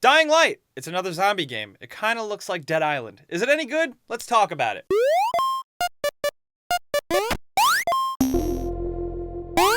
Dying Light. It's another zombie game. It kind of looks like Dead Island. Is it any good? Let's talk about it.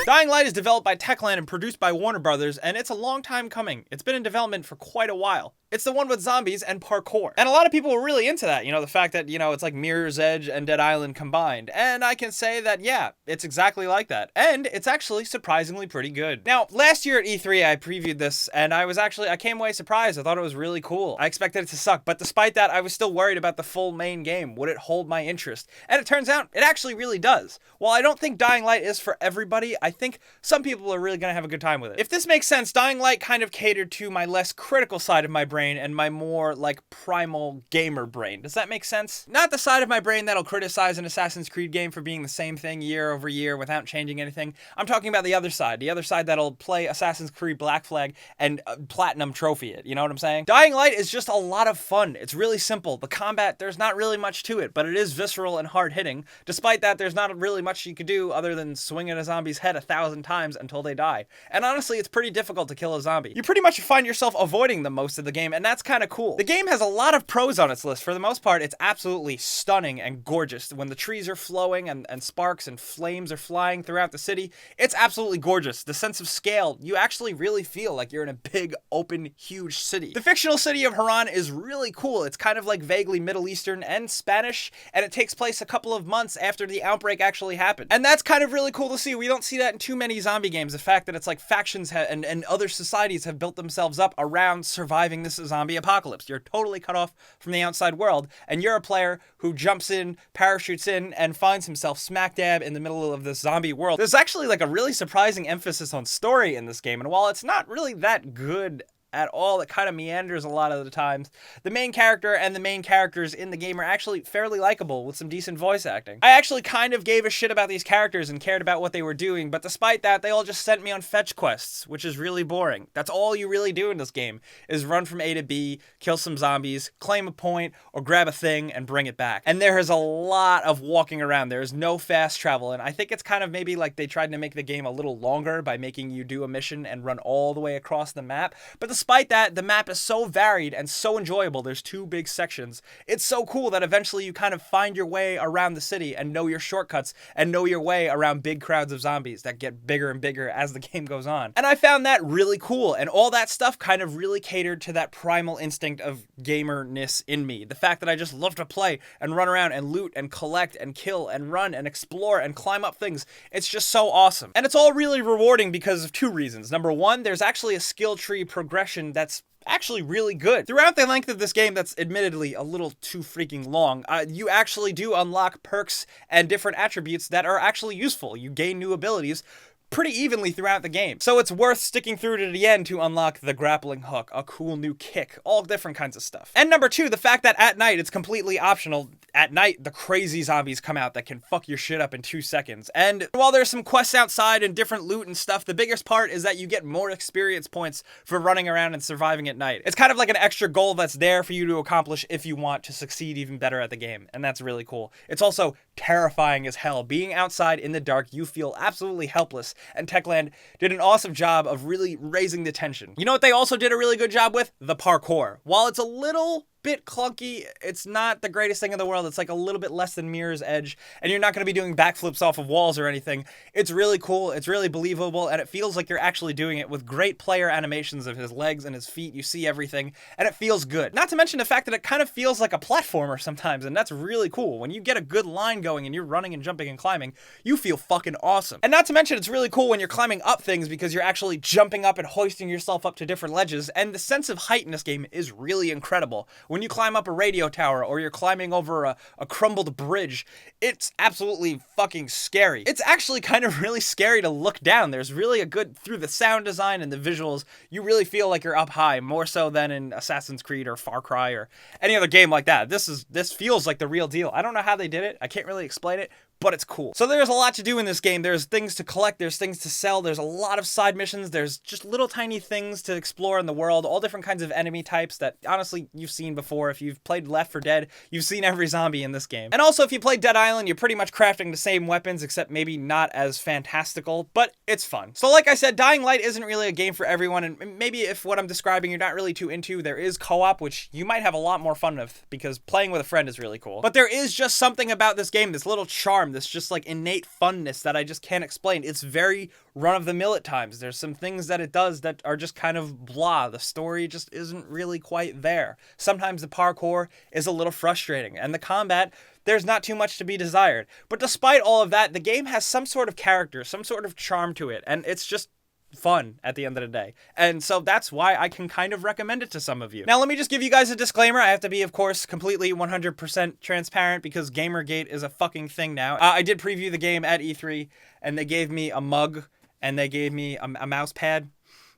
Dying Light is developed by Techland and produced by Warner Brothers, and it's a long time coming. It's been in development for quite a while. It's the one with zombies and parkour. And a lot of people were really into that, the fact that, it's like Mirror's Edge and Dead Island combined. And I can say that, yeah, it's exactly like that. And it's actually surprisingly pretty good. Now, last year at E3, I previewed this, and I came away surprised. I thought it was really cool. I expected it to suck, but despite that, I was still worried about the full main game. Would it hold my interest? And it turns out, it actually really does. While I don't think Dying Light is for everybody, I think some people are really gonna have a good time with it. If this makes sense, Dying Light kind of catered to my less critical side of my brain and my more like primal gamer brain. Does that make sense? Not the side of my brain that'll criticize an Assassin's Creed game for being the same thing year over year without changing anything. I'm talking about the other side that'll play Assassin's Creed Black Flag and platinum trophy it. You know what I'm saying? Dying Light is just a lot of fun. It's really simple. The combat, there's not really much to it, but it is visceral and hard hitting. Despite that, there's not really much you could do other than swing at a zombie's head 1,000 times until they die. And honestly, it's pretty difficult to kill a zombie. You pretty much find yourself avoiding them most of the game, and that's kind of cool. The game has a lot of pros on its list. For the most part, it's absolutely stunning and gorgeous. When the trees are flowing and sparks and flames are flying throughout the city, it's absolutely gorgeous. The sense of scale, you actually really feel like you're in a big, open, huge city. The fictional city of Haran is really cool. It's kind of like vaguely Middle Eastern and Spanish, and it takes place a couple of months after the outbreak actually happened. And that's kind of really cool to see. We don't see that in too many zombie games. The fact that it's like factions and other societies have built themselves up around surviving this zombie apocalypse. You're totally cut off from the outside world, and you're a player who jumps in, parachutes in, and finds himself smack dab in the middle of this zombie world. There's actually like a really surprising emphasis on story in this game, and while it's not really that good at all, it kind of meanders a lot of the times. The main character and the main characters in the game are actually fairly likable with some decent voice acting. I actually kind of gave a shit about these characters and cared about what they were doing, but despite that, they all just sent me on fetch quests, which is really boring. That's all you really do in this game, is run from A to B, kill some zombies, claim a point, or grab a thing and bring it back. And there is a lot of walking around. There is no fast travel, and I think it's kind of maybe like they tried to make the game a little longer by making you do a mission and run all the way across the map. But despite that, the map is so varied and so enjoyable. There's 2 big sections. It's so cool that eventually you kind of find your way around the city and know your shortcuts and know your way around big crowds of zombies that get bigger and bigger as the game goes on. And I found that really cool, and all that stuff kind of really catered to that primal instinct of gamerness in me. The fact that I just love to play and run around and loot and collect and kill and run and explore and climb up things. It's just so awesome. And it's all really rewarding because of 2 reasons. Number 1, there's actually a skill tree progression that's actually really good. Throughout the length of this game, that's admittedly a little too freaking long, you actually do unlock perks and different attributes that are actually useful. You gain new abilities pretty evenly throughout the game. So it's worth sticking through to the end to unlock the grappling hook, a cool new kick, all different kinds of stuff. And number 2, the fact that at night it's completely optional. At night, the crazy zombies come out that can fuck your shit up in 2 seconds. And while there's some quests outside and different loot and stuff, the biggest part is that you get more experience points for running around and surviving at night. It's kind of like an extra goal that's there for you to accomplish if you want to succeed even better at the game, and that's really cool. It's also terrifying as hell. Being outside in the dark, you feel absolutely helpless, and Techland did an awesome job of really raising the tension. You know what they also did a really good job with? The parkour. While it's a little bit clunky, it's not the greatest thing in the world. It's like a little bit less than Mirror's Edge, and you're not going to be doing backflips off of walls or anything. It's really cool, it's really believable, and it feels like you're actually doing it with great player animations of his legs and his feet. You see everything, and it feels good. Not to mention the fact that it kind of feels like a platformer sometimes, and that's really cool. When you get a good line going and you're running and jumping and climbing, you feel fucking awesome. And not to mention, it's really cool when you're climbing up things because you're actually jumping up and hoisting yourself up to different ledges, and the sense of height in this game is really incredible. When you climb up a radio tower or you're climbing over a crumbled bridge, it's absolutely fucking scary. It's actually kind of really scary to look down. There's really a good, through the sound design and the visuals, you really feel like you're up high, more so than in Assassin's Creed or Far Cry or any other game like that. This feels like the real deal. I don't know how they did it. I can't really explain it, but it's cool. So there's a lot to do in this game. There's things to collect, there's things to sell, there's a lot of side missions, there's just little tiny things to explore in the world, all different kinds of enemy types that, honestly, you've seen before. If you've played Left 4 Dead, you've seen every zombie in this game. And also, if you play Dead Island, you're pretty much crafting the same weapons, except maybe not as fantastical, but it's fun. So like I said, Dying Light isn't really a game for everyone, and maybe if what I'm describing you're not really too into, there is co-op, which you might have a lot more fun with, because playing with a friend is really cool. But there is just something about this game, this little charm, this just like innate funness that I just can't explain. It's very run-of-the-mill at times. There's some things that it does that are just kind of blah. The story just isn't really quite there. Sometimes the parkour is a little frustrating, and the combat, there's not too much to be desired. But despite all of that, the game has some sort of character, some sort of charm to it, and it's just fun at the end of the day. And so that's why I can kind of recommend it to some of you. Now, let me just give you guys a disclaimer. I have to be, of course, completely 100% transparent because Gamergate is a fucking thing now. I did preview the game at E3, and they gave me a mug, and they gave me a mouse pad.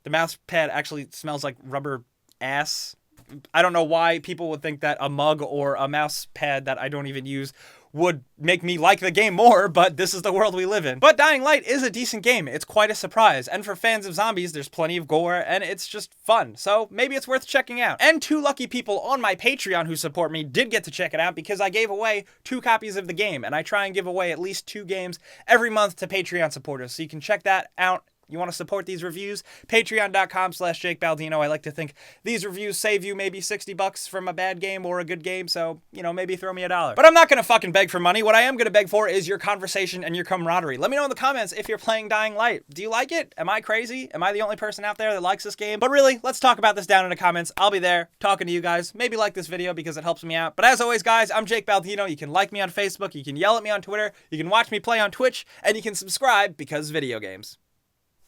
The mouse pad actually smells like rubber ass. I don't know why people would think that a mug or a mouse pad that I don't even use would make me like the game more, but this is the world we live in. But Dying Light is a decent game. It's quite a surprise. And for fans of zombies, there's plenty of gore, and it's just fun. So maybe it's worth checking out. And 2 lucky people on my Patreon who support me did get to check it out because I gave away 2 copies of the game, and I try and give away at least 2 games every month to Patreon supporters. So you can check that out. You want to support these reviews? Patreon.com/Jake Baldino. I like to think these reviews save you maybe $60 from a bad game or a good game, so, you know, maybe throw me $1. But I'm not going to fucking beg for money. What I am going to beg for is your conversation and your camaraderie. Let me know in the comments if you're playing Dying Light. Do you like it? Am I crazy? Am I the only person out there that likes this game? But really, let's talk about this down in the comments. I'll be there talking to you guys. Maybe like this video because it helps me out. But as always, guys, I'm Jake Baldino. You can like me on Facebook. You can yell at me on Twitter. You can watch me play on Twitch. And you can subscribe because video games.